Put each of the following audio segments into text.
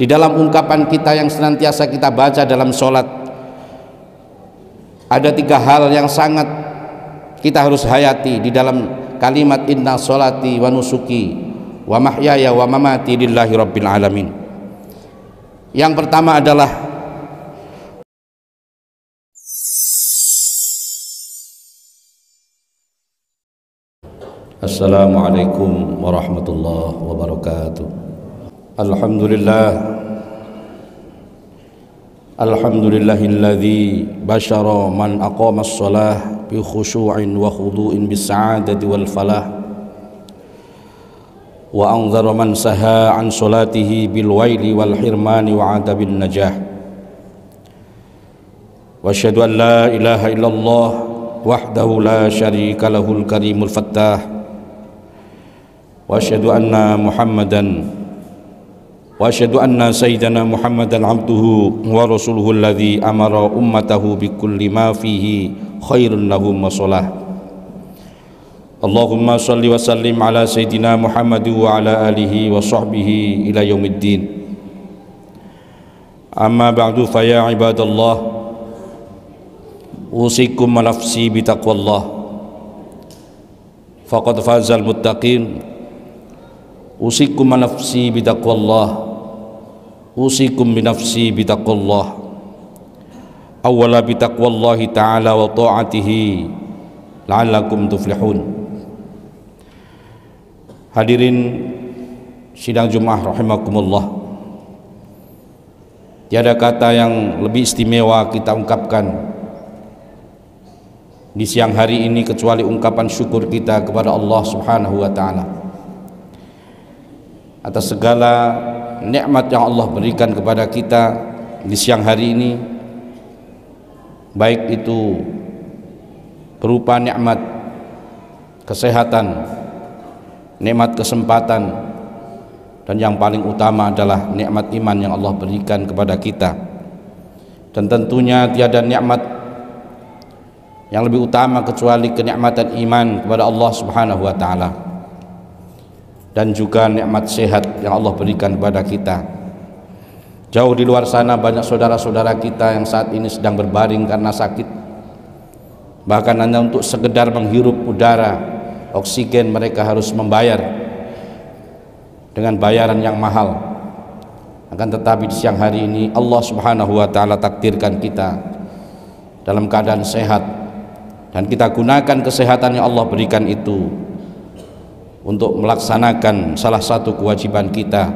di dalam ungkapan kita yang senantiasa kita baca dalam sholat, ada 3 hal yang sangat kita harus hayati di dalam kalimat inna sholati wa nusuki wa mahyaya wa mamati lillahi rabbil alamin. Yang pertama adalah Assalamualaikum warahmatullahi wabarakatuh. Alhamdulillahilladzi basyara man aqama as-salah bi khushu'in wa khudu'in bis sa'adati wal falah, wa anzara man saha an salatihi bil waili wal hirmani wa adabin najah. Wa asyhadu an la ilaha illallah wahdahu la syarika lahul karimul fattah, wa asyhadu anna sayyidana Muhammadan abduhu wa rasuluhu alladhi amara ummatahu bikulli ma fihi khairun lahum wa salah. Allahumma salli wa sallim ala sayyidina Muhammad wa ala alihi wa sahbihi ila yaumiddin. Amma ba'du, fa ya ibadallah, usikum wa nafsi bitaqwallah, faqad fazal muttaqin. Usikum wa nafsi bitaqwallah, usikum binafsi bitaqwallah. Awwala bitaqwallahi ta'ala wa ta'atihi la'allakum tuflihun. Hadirin sidang Jumat rahimakumullah, tiada kata yang lebih istimewa kita ungkapkan di siang hari ini kecuali ungkapan syukur kita kepada Allah Subhanahu wa ta'ala atas segala nikmat yang Allah berikan kepada kita di siang hari ini, baik itu berupa nikmat kesehatan, nikmat kesempatan, dan yang paling utama adalah nikmat iman yang Allah berikan kepada kita. Dan tentunya tiada nikmat yang lebih utama kecuali kenikmatan iman kepada Allah Subhanahu wa ta'ala, dan juga nikmat sehat yang Allah berikan kepada kita. Jauh di luar sana banyak saudara-saudara kita yang saat ini sedang berbaring karena sakit, bahkan hanya untuk sekedar menghirup udara oksigen mereka harus membayar dengan bayaran yang mahal. Akan tetapi di siang hari ini Allah Subhanahu wa ta'ala takdirkan kita dalam keadaan sehat, dan kita gunakan kesehatan yang Allah berikan itu untuk melaksanakan salah satu kewajiban kita,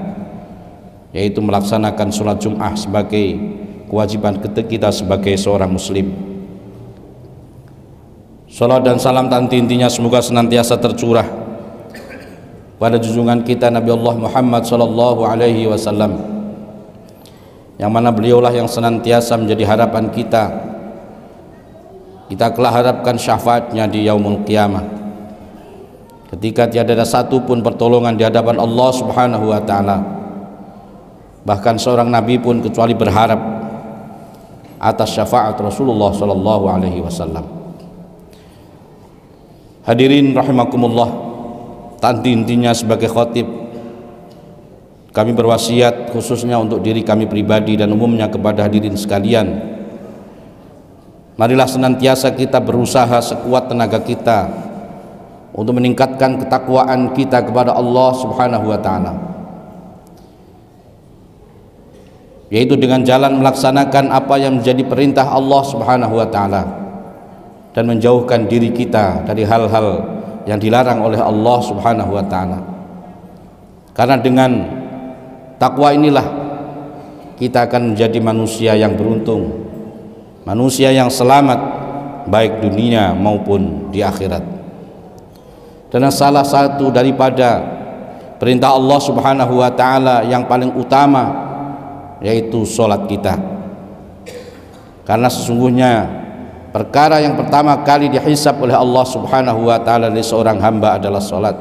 yaitu melaksanakan sholat Jum'ah sebagai kewajiban kita sebagai seorang muslim. Salat dan salam intinya semoga senantiasa tercurah pada junjungan kita Nabi Allah Muhammad sallallahu alaihi wasallam, yang mana beliaulah yang senantiasa menjadi harapan kita. Kita kelak harapkan syafaatnya di yaumul qiyamah, ketika tiada ada satu pun pertolongan di hadapan Allah Subhanahu wa ta'ala. Bahkan seorang nabi pun kecuali berharap atas syafaat Rasulullah sallallahu alaihi wasallam. Hadirin rahimakumullah, intinya sebagai khatib kami berwasiat khususnya untuk diri kami pribadi dan umumnya kepada hadirin sekalian, marilah senantiasa kita berusaha sekuat tenaga kita untuk meningkatkan ketakwaan kita kepada Allah Subhanahu wa ta'ala, yaitu dengan jalan melaksanakan apa yang menjadi perintah Allah Subhanahu wa ta'ala dan menjauhkan diri kita dari hal-hal yang dilarang oleh Allah Subhanahu wa ta'ala. Karena dengan takwa inilah kita akan menjadi manusia yang beruntung, manusia yang selamat baik dunia maupun di akhirat. Dan salah satu daripada perintah Allah Subhanahu wa ta'ala yang paling utama yaitu sholat kita, karena sesungguhnya perkara yang pertama kali dihisab oleh Allah Subhanahu wa ta'ala dari seorang hamba adalah sholat.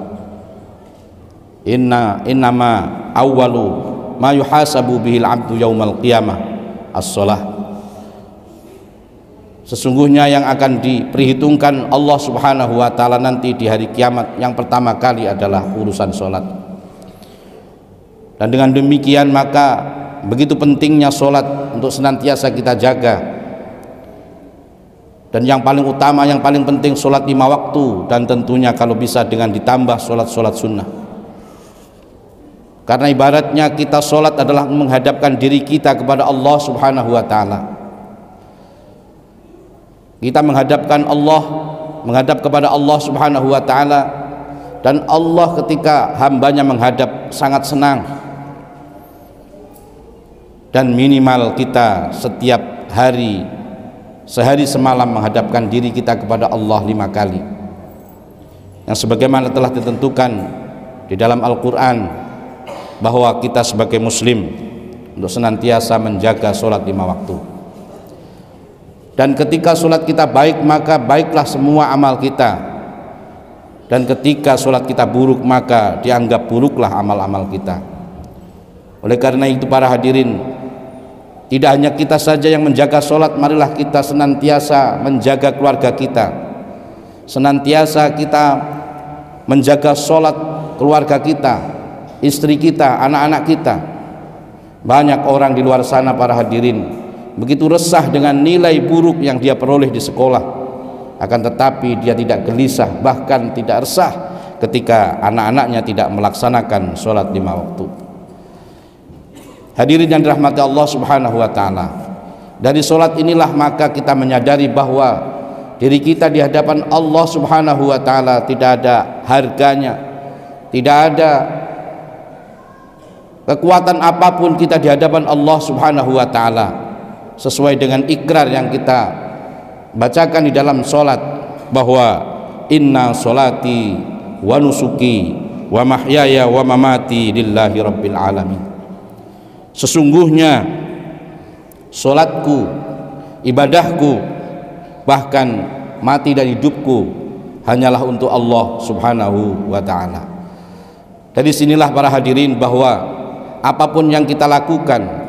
Innama awwalu ma yuhasabu bihil abdu yaumal qiyamah as-sholah. Sesungguhnya yang akan diperhitungkan Allah Subhanahu wa ta'ala nanti di hari kiamat yang pertama kali adalah urusan sholat. Dan dengan demikian maka begitu pentingnya solat untuk senantiasa kita jaga. Dan yang paling utama, yang paling penting solat 5 waktu, dan tentunya kalau bisa dengan ditambah solat-solat sunnah. Karena ibaratnya kita solat adalah menghadapkan diri kita kepada Allah Subhanahu wa ta'ala. Kita menghadap kepada Allah Subhanahu wa ta'ala, dan Allah ketika hambanya menghadap sangat senang. Dan minimal kita setiap hari, sehari semalam menghadapkan diri kita kepada Allah 5 kali, yang sebagaimana telah ditentukan di dalam Al-Quran bahwa kita sebagai muslim untuk senantiasa menjaga sholat 5 waktu. Dan ketika sholat kita baik, maka baiklah semua amal kita, dan ketika sholat kita buruk, maka dianggap buruklah amal-amal kita. Oleh karena itu para hadirin, tidak hanya kita saja yang menjaga sholat, marilah kita senantiasa menjaga keluarga kita, senantiasa kita menjaga sholat keluarga kita, istri kita, anak-anak kita. Banyak orang di luar sana para hadirin begitu resah dengan nilai buruk yang dia peroleh di sekolah, akan tetapi dia tidak gelisah, bahkan tidak resah ketika anak-anaknya tidak melaksanakan sholat 5 waktu. Hadirin yang dirahmati Allah Subhanahu wa ta'ala, dari sholat inilah maka kita menyadari bahwa diri kita di hadapan Allah Subhanahu wa ta'ala tidak ada harganya, tidak ada kekuatan apapun kita di hadapan Allah Subhanahu wa ta'ala, sesuai dengan ikrar yang kita bacakan di dalam sholat bahwa inna sholati wa nusuki wa mahyaya wa mamati lillahi rabbil alamin. Sesungguhnya solatku, ibadahku, bahkan mati dan hidupku hanyalah untuk Allah Subhanahu wa ta'ala. Dari sinilah para hadirin bahwa apapun yang kita lakukan,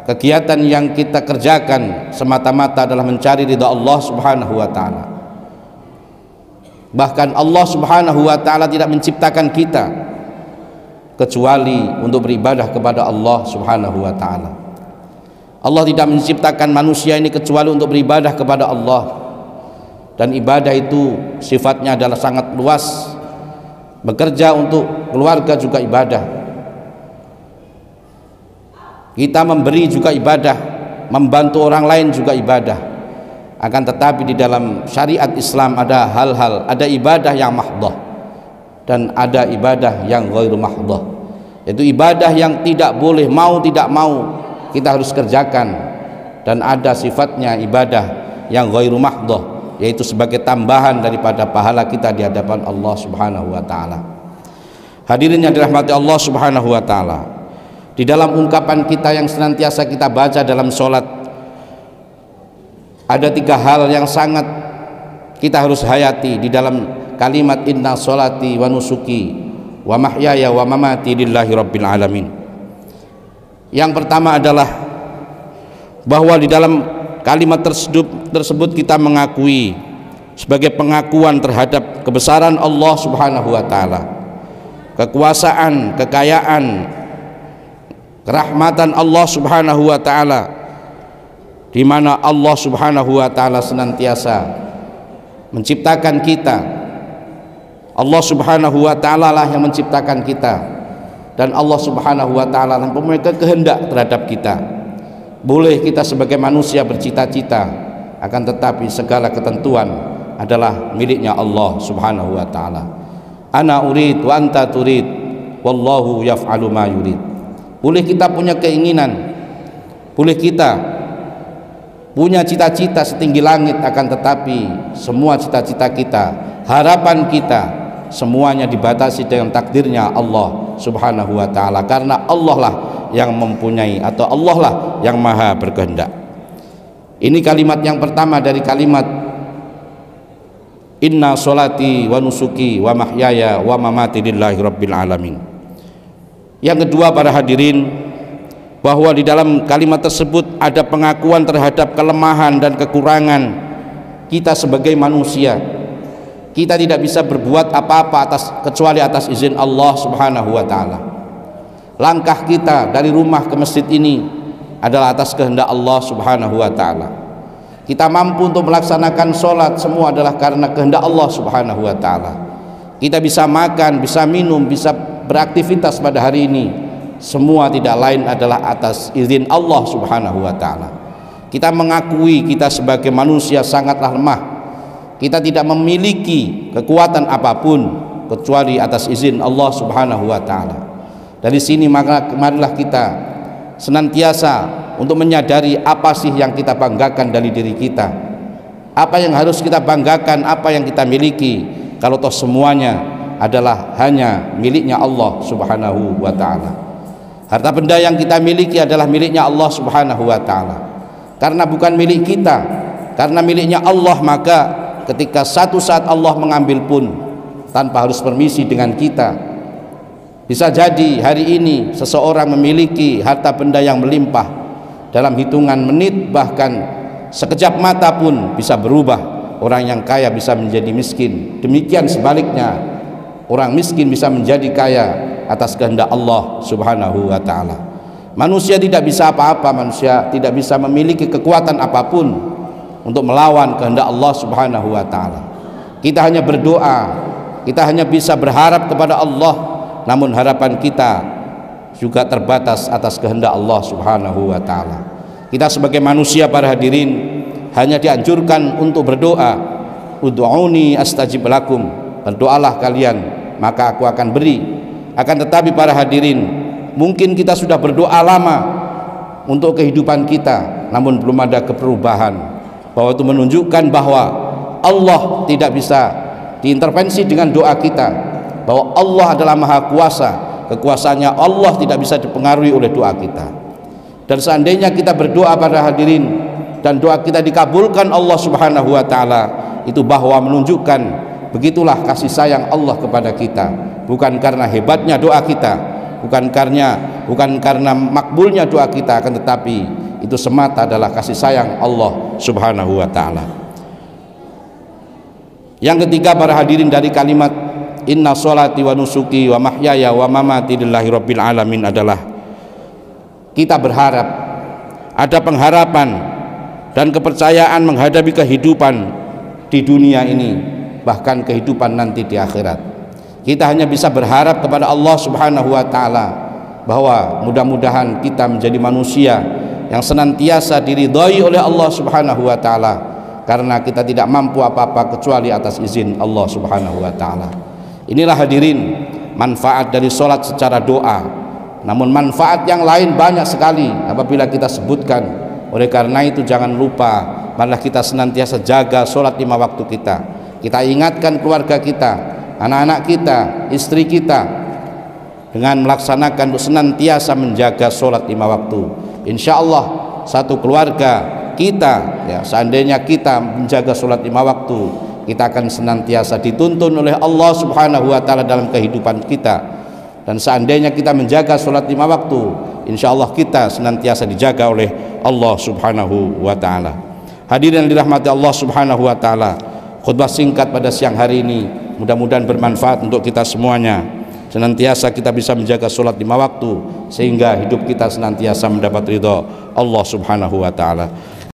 kegiatan yang kita kerjakan semata-mata adalah mencari ridha Allah Subhanahu wa ta'ala. Bahkan Allah Subhanahu wa ta'ala tidak menciptakan kita kecuali untuk beribadah kepada Allah Subhanahu wa ta'ala. Allah tidak menciptakan manusia ini kecuali untuk beribadah kepada Allah. Dan ibadah itu sifatnya adalah sangat luas. Bekerja untuk keluarga juga ibadah. Kita memberi juga ibadah, membantu orang lain juga ibadah. Akan tetapi di dalam syariat Islam ada hal-hal, ada ibadah yang mahdhah dan ada ibadah yang ghairu mahdhah. Itu ibadah yang tidak boleh, mau tidak mau kita harus kerjakan, dan ada sifatnya ibadah yang ghairu mahdhah, yaitu sebagai tambahan daripada pahala kita di hadapan Allah Subhanahu wa ta'ala. Hadirin yang dirahmati Allah Subhanahu wa ta'ala, di dalam ungkapan kita yang senantiasa kita baca dalam sholat, ada 3 hal yang sangat kita harus hayati di dalam kalimat inna sholati wa nusuki wa mahyaya wa mamati lillahi rabbil alamin. Yang pertama adalah bahwa di dalam kalimat tersebut kita mengakui sebagai pengakuan terhadap kebesaran Allah Subhanahu wa ta'ala, kekuasaan, kekayaan, kerahmatan Allah Subhanahu wa ta'ala, di mana Allah Subhanahu wa ta'ala senantiasa menciptakan kita. Allah Subhanahu wa ta'ala lah yang menciptakan kita, dan Allah Subhanahu wa ta'ala yang mempunyai kehendak terhadap kita. Boleh kita sebagai manusia bercita-cita, akan tetapi segala ketentuan adalah miliknya Allah Subhanahu wa ta'ala. Ana urid wa anta turid wallahu yaf'alu ma yurid. Boleh kita punya keinginan, boleh kita punya cita-cita setinggi langit, akan tetapi semua cita-cita kita, harapan kita, semuanya dibatasi dengan takdirnya Allah Subhanahu wa ta'ala, karena Allah lah yang mempunyai, atau Allah lah yang maha berkehendak. Ini kalimat yang pertama dari kalimat inna sholati wa nusuki wa mahyaya wa mamati lillahi rabbil alamin. Yang kedua para hadirin, bahwa di dalam kalimat tersebut ada pengakuan terhadap kelemahan dan kekurangan kita sebagai manusia. Kita tidak bisa berbuat apa-apa kecuali atas izin Allah Subhanahu wa ta'ala. Langkah kita dari rumah ke masjid ini adalah atas kehendak Allah Subhanahu wa taala. Kita mampu untuk melaksanakan sholat semua adalah karena kehendak Allah Subhanahu wa taala. Kita bisa makan, bisa minum, bisa beraktivitas pada hari ini, semua tidak lain adalah atas izin Allah Subhanahu wa taala. Kita mengakui kita sebagai manusia sangatlah lemah. Kita tidak memiliki kekuatan apapun kecuali atas izin Allah Subhanahu wa taala. Dari sini maka marilah kita senantiasa untuk menyadari apa sih yang kita banggakan dari diri kita, apa yang harus kita banggakan, apa yang kita miliki, kalau toh semuanya adalah hanya miliknya Allah Subhanahu wa ta'ala. Harta benda yang kita miliki adalah miliknya Allah Subhanahu wa ta'ala. Karena bukan milik kita, karena miliknya Allah, maka ketika satu saat Allah mengambil pun tanpa harus permisi dengan kita. Bisa jadi hari ini seseorang memiliki harta benda yang melimpah, dalam hitungan menit bahkan sekejap mata pun bisa berubah. Orang yang kaya bisa menjadi miskin, demikian sebaliknya orang miskin bisa menjadi kaya atas kehendak Allah Subhanahu wa ta'ala. Manusia tidak bisa apa-apa, manusia tidak bisa memiliki kekuatan apapun untuk melawan kehendak Allah Subhanahu wa ta'ala. Kita hanya berdoa, kita hanya bisa berharap kepada Allah, namun harapan kita juga terbatas atas kehendak Allah Subhanahu wa ta'ala. Kita sebagai manusia para hadirin hanya dianjurkan untuk berdoa, ud'uni astajib lakum, berdoalah kalian maka aku akan beri. Akan tetapi para hadirin, mungkin kita sudah berdoa lama untuk kehidupan kita, namun belum ada perubahan, bahwa itu menunjukkan bahwa Allah tidak bisa diintervensi dengan doa kita, bahwa Allah adalah maha kuasa, kekuasaannya Allah tidak bisa dipengaruhi oleh doa kita. Dan seandainya kita berdoa pada hadirin dan doa kita dikabulkan Allah Subhanahu wa ta'ala, itu bahwa menunjukkan begitulah kasih sayang Allah kepada kita, bukan karena hebatnya doa kita, bukan karena makbulnya doa kita, akan tetapi itu semata adalah kasih sayang Allah Subhanahu wa ta'ala. Yang ketiga para hadirin dari kalimat inna sholati wa nusuki wa mahyaya wa mamati lillahi rabbil alamin adalah kita berharap, ada pengharapan dan kepercayaan menghadapi kehidupan di dunia ini, bahkan kehidupan nanti di akhirat. Kita hanya bisa berharap kepada Allah Subhanahu wa ta'ala bahwa mudah-mudahan kita menjadi manusia yang senantiasa diridhai oleh Allah Subhanahu wa ta'ala, karena kita tidak mampu apa-apa kecuali atas izin Allah Subhanahu wa ta'ala. Inilah hadirin manfaat dari sholat secara doa. Namun manfaat yang lain banyak sekali apabila kita sebutkan. Oleh karena itu jangan lupa, malah kita senantiasa jaga sholat 5 waktu kita. Kita ingatkan keluarga kita, anak-anak kita, istri kita, dengan melaksanakan untuk senantiasa menjaga sholat 5 waktu. Insya Allah satu keluarga kita, ya, seandainya kita menjaga sholat 5 waktu, kita akan senantiasa dituntun oleh Allah Subhanahu wa ta'ala dalam kehidupan kita. Dan seandainya kita menjaga sholat 5 waktu, insya Allah kita senantiasa dijaga oleh Allah Subhanahu wa ta'ala. Hadirin yang dirahmati Allah Subhanahu wa ta'ala, khutbah singkat pada siang hari ini mudah-mudahan bermanfaat untuk kita semuanya. Senantiasa kita bisa menjaga sholat 5 waktu sehingga hidup kita senantiasa mendapat ridha Allah Subhanahu wa ta'ala.